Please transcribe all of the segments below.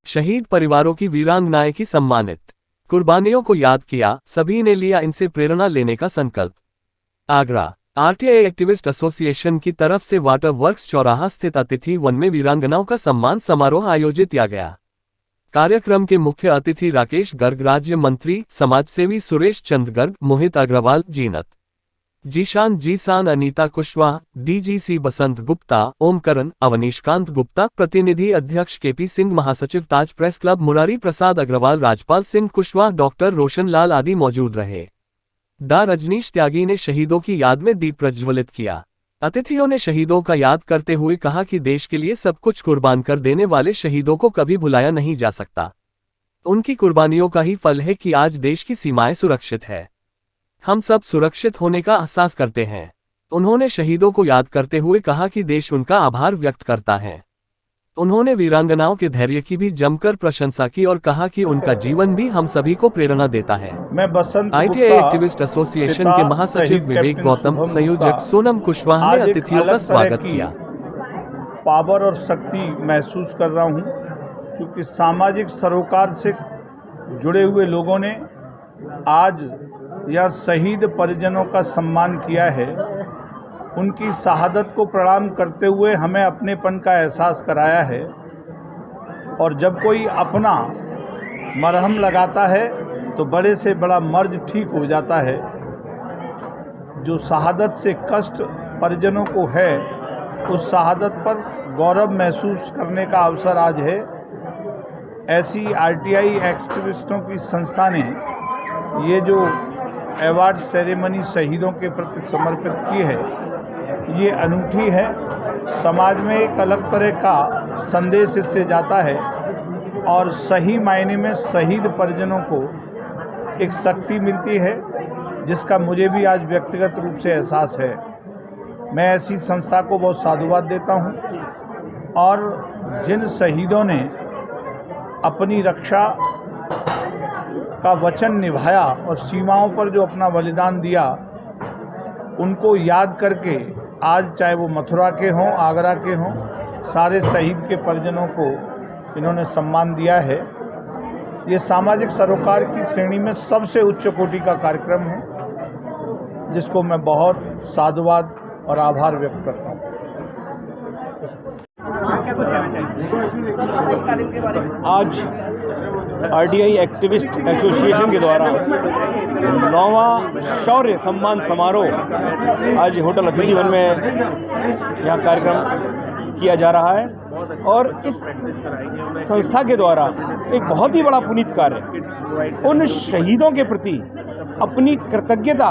शहीद परिवारों की वीरांगनाएं की सम्मानित। कुर्बानियों को याद किया, सभी ने लिया इनसे प्रेरणा लेने का संकल्प। आगरा आरटीआई एक्टिविस्ट एसोसिएशन की तरफ से वाटर वर्क्स चौराहा स्थित अतिथि वन में वीरांगनाओं का सम्मान समारोह आयोजित किया गया। कार्यक्रम के मुख्य अतिथि राकेश गर्ग, राज्य मंत्री समाजसेवी सुरेश चंद्र गर्ग, मोहित अग्रवाल, जीनत जीशान, अनीता कुशवाहा, डीजीसी बसंत गुप्ता, ओमकरण, अवनीशकांत गुप्ता, प्रतिनिधि अध्यक्ष केपी सिंह, महासचिव ताज press club Murari Prasad Agarwal, Rajpal Singh Kushwaha, doctor Roshan Lal आदि मौजूद रहे। डा रजनीश त्यागी ने शहीदों की याद में दीप प्रज्वलित किया। अतिथियों ने शहीदों का याद करते हुए कहा कि देश के लिए सब कुछ कुर्बान कर देने वाले शहीदों को कभी भुलाया नहीं जा सकता। उनकी कुर्बानियों का ही फल है कि आज देश की सीमाएं सुरक्षित है। हम सब सुरक्षित होने का एहसास करते हैं। उन्होंने शहीदों को याद करते हुए कहा कि देश उनका आभार व्यक्त करता है। उन्होंने वीरांगनाओं के धैर्य की भी जमकर प्रशंसा की और कहा कि उनका जीवन भी हम सभी को प्रेरणा देता है। मैं बसंत आईटीआई एक्टिविस्ट एसोसिएशन के महासचिव विवेक गौतम, संयोजक सोनम कुशवाहा ने अतिथियों का स्वागत किया। पावर और शक्ति महसूस कर रहा हूं, क्योंकि सामाजिक सरोकार से जुड़े हुए लोगों ने आज यह शहीद परिजनों का सम्मान किया है। उनकी शहादत को प्रणाम करते हुए हमें अपनेपन का एहसास कराया है। और जब कोई अपना मरहम लगाता है तो बड़े से बड़ा मर्ज ठीक हो जाता है। जो शहादत से कष्ट परिजनों को है, उस शहादत पर गौरव महसूस करने का अवसर आज है। ऐसी आरटीआई एक्टिविस्टों की संस्था ने ये जो अवार्ड सेरेमनी शहीदों के प्रति समर्पित की है, ये अनूठी है। समाज में एक अलग तरह का संदेश इससे जाता है और सही मायने में शहीद परिजनों को एक शक्ति मिलती है, जिसका मुझे भी आज व्यक्तिगत रूप से एहसास है। मैं ऐसी संस्था को बहुत साधुवाद देता हूं और जिन शहीदों ने अपनी रक्षा का वचन निभाया और सीमाओं पर जो अपना बलिदान दिया, उनको याद करके आज चाहे वो मथुरा के हों, आगरा के हों, सारे शहीद के परिजनों को इन्होंने सम्मान दिया है। ये सामाजिक सरोकार की श्रेणी में सबसे उच्च कोटि का कार्यक्रम है, जिसको मैं बहुत साधुवाद और आभार व्यक्त करता हूँ। आज आरटीआई एक्टिविस्ट एसोसिएशन के द्वारा 9वां शौर्य सम्मान समारोह आज होटल अतिथि वन में यह कार्यक्रम किया जा रहा है। और इस संस्था के द्वारा एक बहुत ही बड़ा पुनीत कार्य, उन शहीदों के प्रति अपनी कृतज्ञता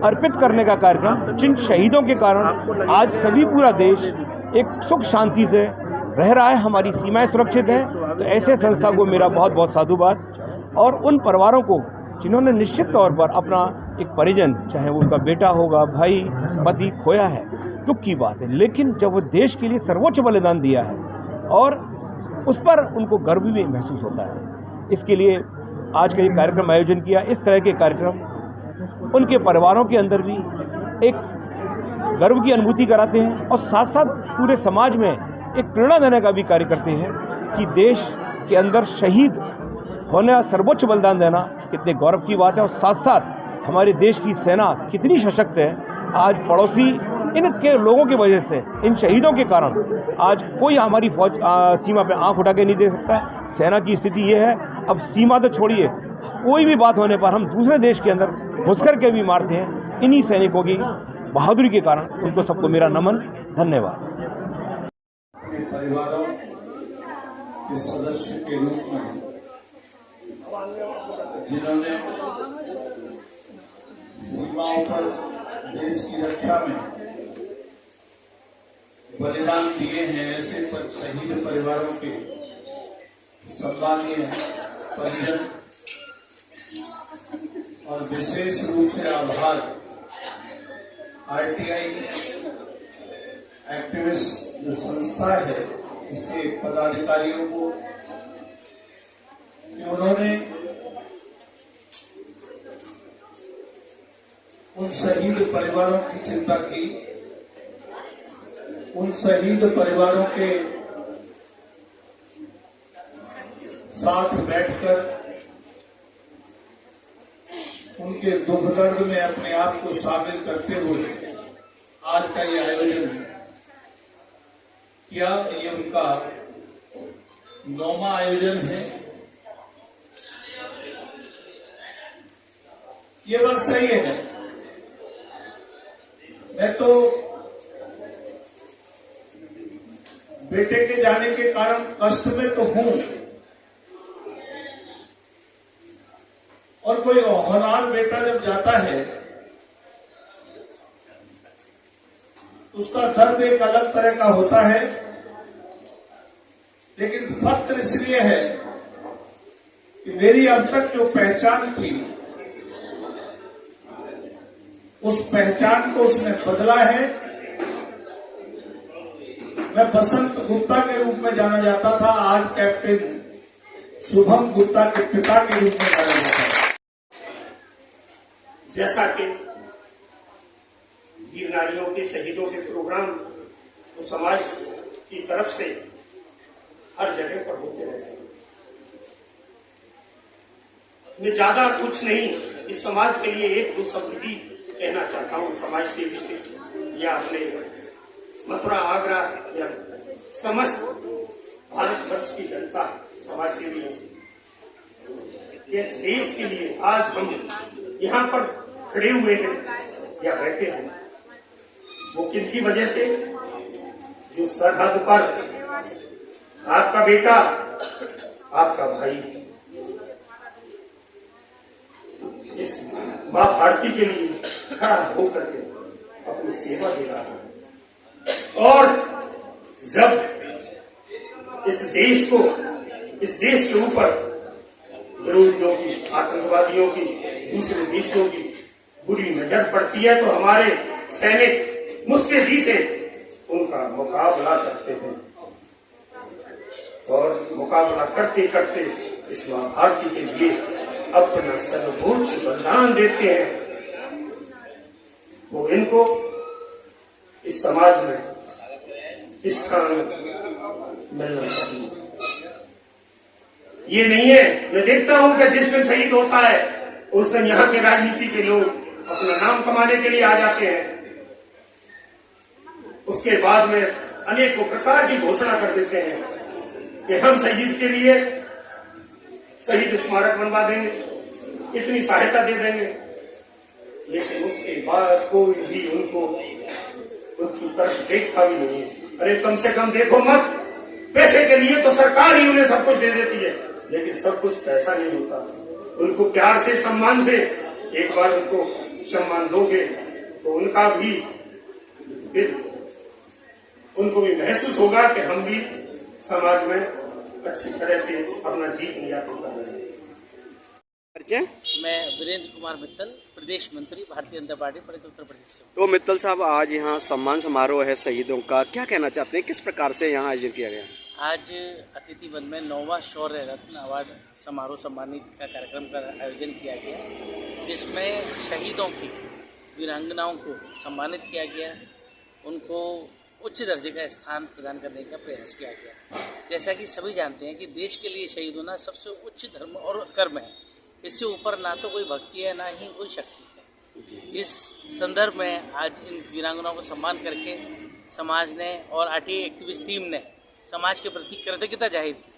अर्पित करने का कार्यक्रम, जिन शहीदों के कारण आज सभी पूरा देश एक सुख शांति से रह रहा है, हमारी सीमाएं सुरक्षित हैं। तो ऐसे संस्था को मेरा बहुत बहुत साधुवाद। और उन परिवारों को जिन्होंने निश्चित तौर पर अपना एक परिजन, चाहे वो उनका बेटा होगा, भाई, पति खोया है, दुख की बात है, लेकिन जब वो देश के लिए सर्वोच्च बलिदान दिया है और उस पर उनको गर्व भी महसूस होता है। इसके लिए आज का ये कार्यक्रम आयोजन किया। इस तरह के कार्यक्रम उनके परिवारों के अंदर भी एक गर्व की अनुभूति कराते हैं और साथ साथ पूरे समाज में एक प्रेरणा देने का भी कार्य करते हैं कि देश के अंदर शहीद होना, सर्वोच्च बलिदान देना कितने गौरव की बात है। और साथ साथ हमारे देश की सेना कितनी सशक्त है। आज पड़ोसी इनके लोगों की वजह से, इन शहीदों के कारण आज कोई हमारी फौज सीमा पे आंख उठा के नहीं दे सकता। सेना की स्थिति ये है, अब सीमा तो छोड़िए, कोई भी बात होने पर हम दूसरे देश के अंदर घुस कर के भी मारते हैं। इन्हीं सैनिकों की बहादुरी के कारण उनको सबको मेरा नमन, धन्यवाद। परिवारों के सदस्य के रूप में जिन्होंने सीमाओं पर देश की रक्षा में बलिदान दिए हैं, ऐसे शहीद परिवारों के सम्मानीय परिजन और विशेष रूप से आभार आरटीआई एक्टिविस्ट जो संस्था है, इसके पदाधिकारियों को, उन्होंने उन शहीद परिवारों की चिंता की, उन शहीद परिवारों के साथ बैठकर उनके दुख दर्द में अपने आप को शामिल करते हुए आज का ये आयोजन किया। ये उनका 9वां आयोजन है। ये बात सही है। मैं तो बेटे के जाने के कारण कष्ट में तो हूं, और कोई होनहार बेटा जब जाता है उसका दर्द एक अलग तरह का होता है। लेकिन फख्र इसलिए है कि मेरी अब तक जो पहचान थी उस पहचान को उसने बदला है। मैं बसंत गुप्ता के रूप में जाना जाता था, आज कैप्टन शुभम गुप्ता के पिता के रूप में जाना जाता है। जैसा कि वीर नारियों के शहीदों के प्रोग्राम तो समाज की तरफ से हर जगह पर होते रहते हैं। मैं ज्यादा कुछ नहीं इस समाज के लिए एक दो शब्द भी कहना चाहता हूँ समाज सेवी से, या अपने मथुरा आगरा या समस्त भारतवर्ष की जनता समाज सेवियों से। इस देश के लिए आज हम यहाँ पर खड़े हुए हैं या बैठे हैं, वो किनकी वजह से? जो सरहद पर आपका बेटा, आपका भाई इस मां भारती के लिए खड़ा होकर के अपनी सेवा दे रहा है। और जब इस देश के ऊपर विरोधियों की, आतंकवादियों की, दूसरे देशों की बुरी नजर पड़ती है तो हमारे सैनिक मुस्तैदी से उनका मुकाबला करते हैं, और मुकाबला करते करते इस मां भारती के लिए अपना सर्वोच्च बलिदान देते हैं। तो इनको इस समाज में स्थान मिलना चाहिए। ये नहीं है, मैं देखता हूं कि जिस दिन शहीद होता है उस दिन यहाँ के राजनीति के लोग अपना नाम कमाने के लिए आ जाते हैं। उसके बाद में अनेकों प्रकार की घोषणा कर देते हैं कि हम शहीद के लिए शहीद स्मारक बनवा देंगे, इतनी सहायता दे देंगे, लेकिन उसके बाद कोई भी उनकी तरफ देखता भी नहीं है। अरे कम से कम देखो मत, पैसे के लिए तो सरकार ही उन्हें सब कुछ दे देती है, लेकिन सब कुछ पैसा नहीं होता। उनको प्यार से, सम्मान से एक बार उनको सम्मान दोगे तो उनका भी फिर उनको भी महसूस होगा कि हम भी समाज में अच्छी तरह से अपना जीवन यापन कर रहे हैं। मैं वीरेंद्र कुमार मित्तल, प्रदेश मंत्री भारतीय जनता पार्टी प्रदेश उत्तर प्रदेश से। तो मित्तल साहब, आज यहाँ सम्मान समारोह है शहीदों का, क्या कहना चाहते हैं, किस प्रकार से यहाँ आयोजन किया गया? आज अतिथि वन में 9वां शौर्य रत्न अवार्ड समारोह सम्मानित का कार्यक्रम का आयोजन किया गया, जिसमें शहीदों की वीरांगनाओं को सम्मानित किया गया, उनको उच्च दर्जे का स्थान प्रदान करने का प्रयास किया गया। जैसा कि सभी जानते हैं कि देश के लिए शहीद होना सबसे उच्च धर्म और कर्म है, इससे ऊपर ना तो कोई भक्ति है ना ही कोई शक्ति है। इस संदर्भ में आज इन वीरांगनाओं को सम्मान करके समाज ने और आरटीआई एक्टिविस्ट टीम ने समाज के प्रति कृतज्ञता जाहिर की।